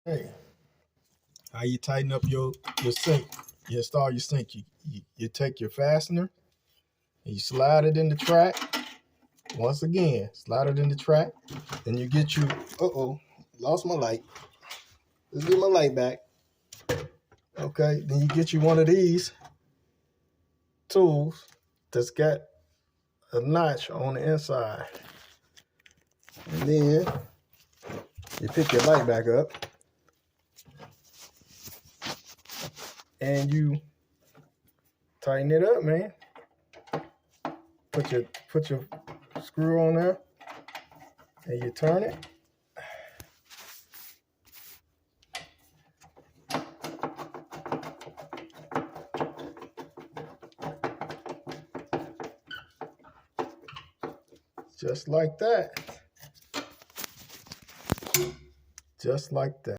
Hey, how you tighten up your sink? You install your sink. You take your fastener and you slide it in the track. Once again, slide it in the track. Then you get you. Lost my light. Let's get my light back. Okay. Then you get you one of these tools that's got a notch on the inside, and then you pick your light back up and you tighten it up, man. Put your screw on there and you turn it. Just like that. Just like that.